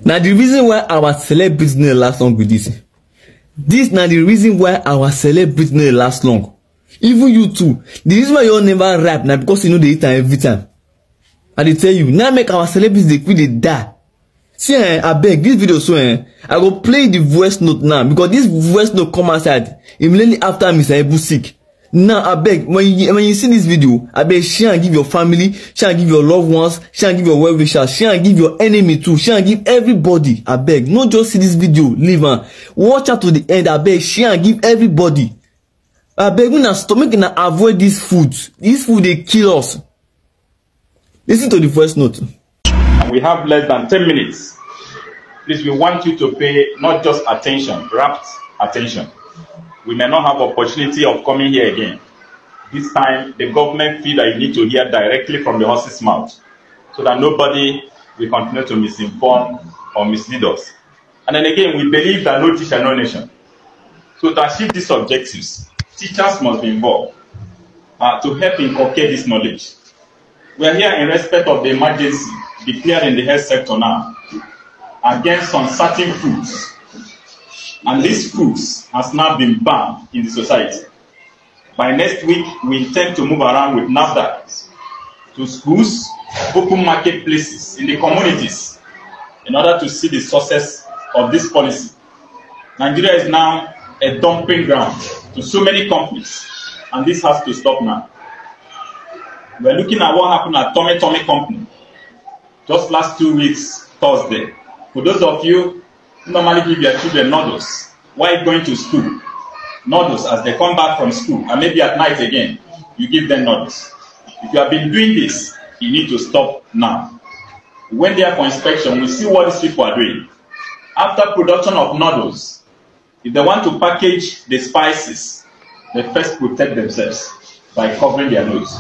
Now the reason why our celebrities no last long with this. This now the reason why our celebrities no last long. Even you too. The reason why you all never rap now because you know they eat every time. I dey tell you, now make our celebrities they quit they die. See, I beg this video so I go play the voice note now because this voice note come outside immediately after Mr. Ebu sick. Now I beg when you see this video, I beg share and give your family, share and give your loved ones, share and give your well wishers, share and give your enemy too, share and give everybody. I beg, not just see this video, leave and watch out to the end. I beg share and give everybody. I beg we na stop making avoid this food. This food they kill us. Listen to the voice note. We have less than 10 minutes. Please, we want you to pay not just attention, rapt attention. We may not have opportunity of coming here again. This time, the government feel that you need to hear directly from the horse's mouth so that nobody will continue to misinform or mislead us. And then again, we believe that no teacher, no nation. So to achieve these objectives, teachers must be involved to help inculcate this knowledge. We are here in respect of the emergency declared in the health sector now against some certain foods. And these foods has now been banned in the society. By next week, we intend to move around with NAFDAC to schools, open marketplaces in the communities in order to see the success of this policy. Nigeria is now a dumping ground to so many companies, and this has to stop now. We are looking at what happened at Tommy Company just last 2 weeks, Thursday. For those of you who normally give your children noodles while going to school, noodles as they come back from school, and maybe at night again, you give them noodles. If you have been doing this, you need to stop now. We went there for inspection, we see what these people are doing. After production of noodles, if they want to package the spices, they first protect themselves by covering their nose.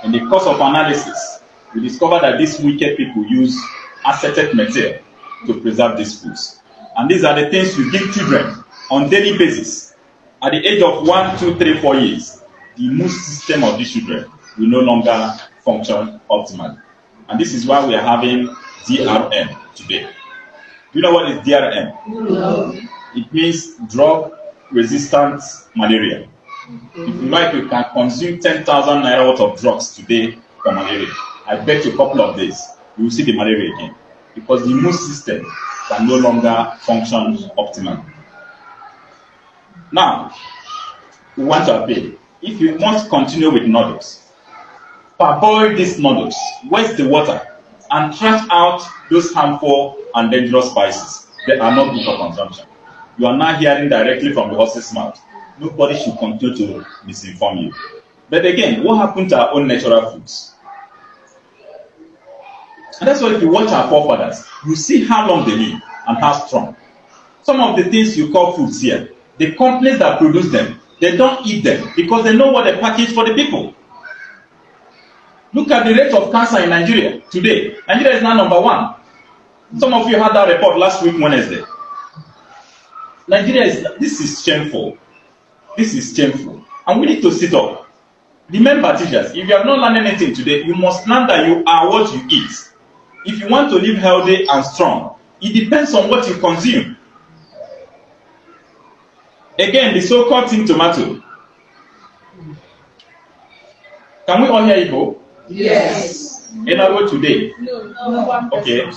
In the course of analysis, we discovered that these wicked people use acetate material to preserve these foods. And these are the things we give children on daily basis. At the age of 1, 2, 3, 4 years, the immune system of these children will no longer function optimally. And this is why we are having DRM today. Do you know what is DRM? No. It means drug-resistant malaria. If you like, you can consume 10,000 naira worth of drugs today for malaria. I bet you a couple of days, you will see the malaria again. Because the immune system can no longer function optimally. Now, we want to appeal. If you must continue with noodles, parboil these noodles, waste the water, and trash out those harmful and dangerous spices. They are not good for consumption. You are now hearing directly from the horse's mouth. Nobody should continue to misinform you. But again, what happened to our own natural foods? And that's why if you watch our forefathers, you see how long they live and how strong. Some of the things you call foods here, the companies that produce them, they don't eat them because they know what they package for the people. Look at the rate of cancer in Nigeria today. Nigeria is now #1. Some of you had that report last week, Wednesday. This is shameful. This is shameful. And we need to sit up. Remember, teachers, if you have not learned anything today, you must learn that you are what you eat. If you want to live healthy and strong, it depends on what you consume. Again, the so-called tin tomato. Can we all hear Igbo? Yes. In our today? No. Okay.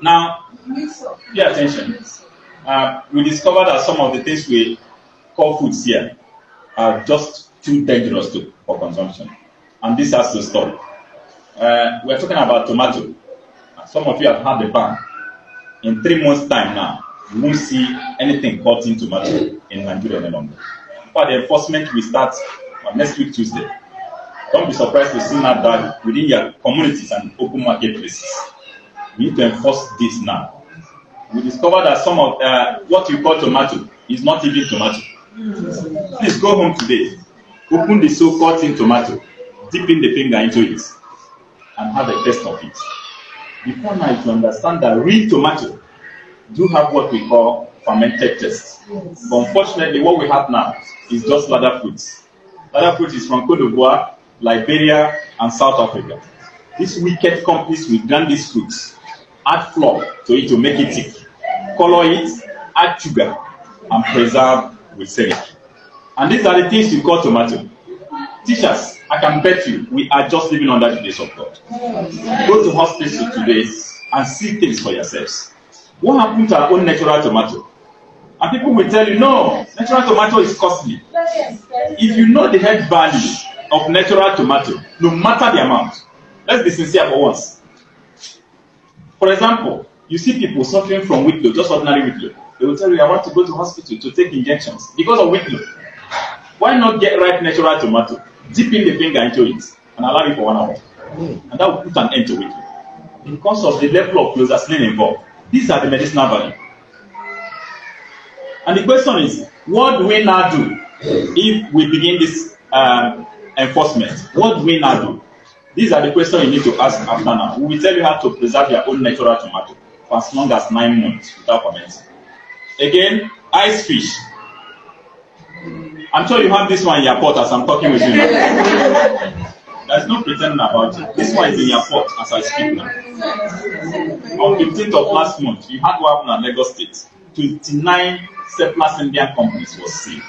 Now, pay attention. We discovered that some of the things we call foods here are just too dangerous for consumption. And this has to stop. We're talking about tomato. Some of you have had the ban. In 3 months' time now, you won't see anything called tin tomato in Nigeria any longer. But the enforcement will start next week, Tuesday. Don't be surprised to see now that within your communities and open marketplaces. We need to enforce this now. We discovered that some of what you call tomato is not even tomato. Please go home today. Open the so-called tin tomato, dip in the finger into it, and have a taste of it. Before now, you understand that real tomato do have what we call fermented taste. But unfortunately, what we have now is just ladder fruits. Ladder fruit is from Cote d'Ivoire, Liberia, and South Africa. These wicked companies will grant these fruits add flour to it to make it thick, color it, add sugar, and preserve with syrup. And these are the things you call tomato. Teachers, I can bet you we are just living under the grace of God. Go to hospital today and see things for yourselves. What happened to our own natural tomato? And people will tell you, no, natural tomato is costly. If you know the health value of natural tomato, no matter the amount, let's be sincere for once. For example, you see people suffering from weight loss, just ordinary weight loss. They will tell you, I want to go to hospital to take injections because of weight loss. Why not get ripe natural tomato, dip in the finger into it, and allow it for 1 hour? And that will put an end to weight loss. Because of the level of clozapine involved, these are the medicinal value. And the question is, what do we now do if we begin this enforcement? What do we now do? These are the questions you need to ask after now. We will tell you how to preserve your own natural tomato for as long as 9 months without fermenting. Again, ice fish. I'm sure you have this one in your pot as I'm talking with you now. There's no pretending about it. This one is in your pot as I speak now. On 15th of last month, you had what happened at Lagos State. 29 surplus Indian companies was sealed.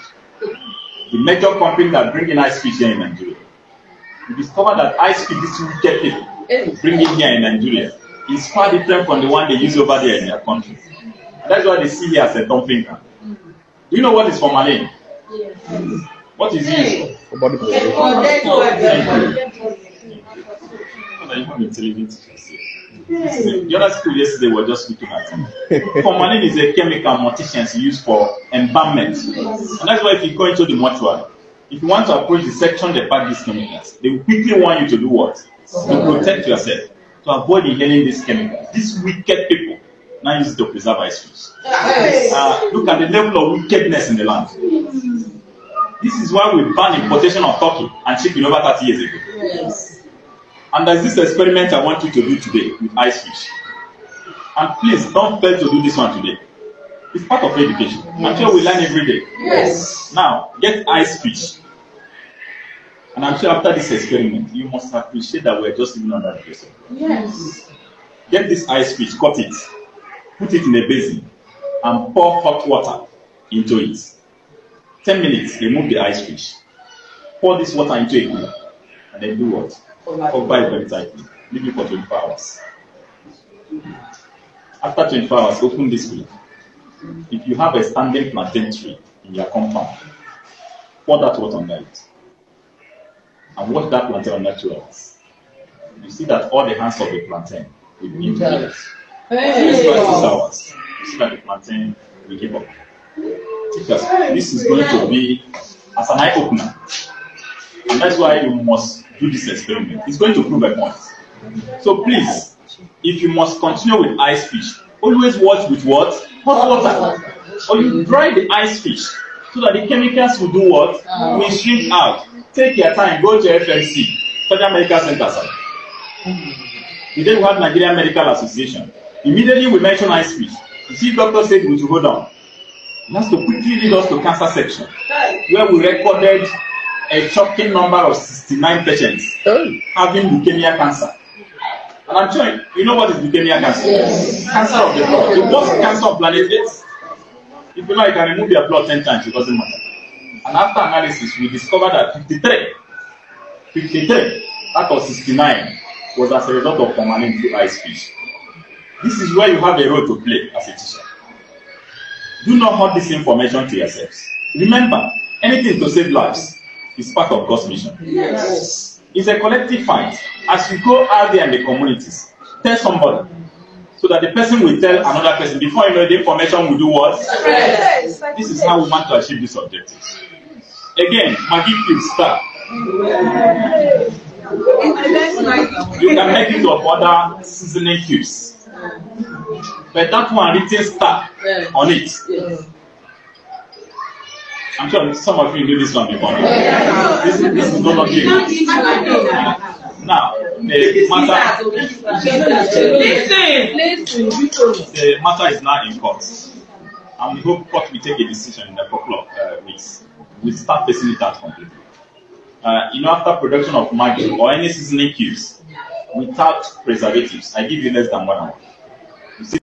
The major company that bring in ice fish here in Nigeria. We discovered that ice fish, this wicked people bring in here in Nigeria, is far different from the one they use over there in their country. And that's why they see here as a dumping ground. Do you know what is formalin? Yes. What is it? For body preservation. The other school yesterday were just looking at it. Formalin is a chemical morticians use for embalmment. And that's why if you go into the mortuary, if you want to approach the section they pack these chemicals, they will quickly want you to do what? To protect yourself, to avoid inhaling these chemicals. These wicked people now use it to preserve ice fish. Look at the level of wickedness in the land. This is why we banned importation of turkey and chicken over 30 years ago. Yes. And there's this experiment I want you to do today with ice fish. And please don't fail to do this one today. It's part of education. I'm sure we learn every day. Yes. Now, get ice fish. And I'm sure after this experiment, you must appreciate that we're just living under the grace of God. Yes. Get this ice fish, cut it, put it in a basin, and pour hot water into it. 10 minutes, remove the ice fish. Pour this water into a cooler, and then do what? Cover it very tightly. Leave it for 24 hours. After 24 hours, open this cooler. If you have a standing plantain tree in your compound, pour that water under it. And watch that plantain under 2 hours. You see that all the hands of the plantain will begin to get. Just 6 hours. You see that the plantain will give up. Because this is going to be as an eye-opener. And that's why you must do this experiment. It's going to prove a point. So please, if you must continue with ice fish, always watch with what? Hot water. Or you dry the ice fish so that the chemicals will do what? Will shrink out. Take your time, go to FMC, Federal Medical Center. The day we have Nigerian Medical Association, immediately we mention ice fish. You see, doctor said we should go down. He has to quickly lead us to cancer section, where we recorded a shocking number of 69 patients having leukemia cancer. And I'm sure you know what is leukemia cancer? Yes. Cancer of the blood. The worst cancer of planet Earth. If you know, you can remove your blood 10 times, it doesn't matter. And after analysis, we discovered that 53 out of 69 was as a result of formalin through ice fish. This is where you have a role to play as a teacher. Do not hold this information to yourselves. Remember, anything to save lives is part of God's mission. Yes. It's a collective fight. As you go out there in the communities, tell somebody, so that the person will tell another person. Before you know, the information will do what? Yes. This is how we want to achieve these objectives. Again, Maggi cubes start. You can make it of other seasoning cubes. But that one written star on it. I'm sure some of you do this one before. This is no longer now, the matter is now in court. And we hope court will take a decision in a couple of weeks. We start facing it out completely. After production of Maggi or any seasoning cubes, without preservatives, I give you less than 1 hour. You see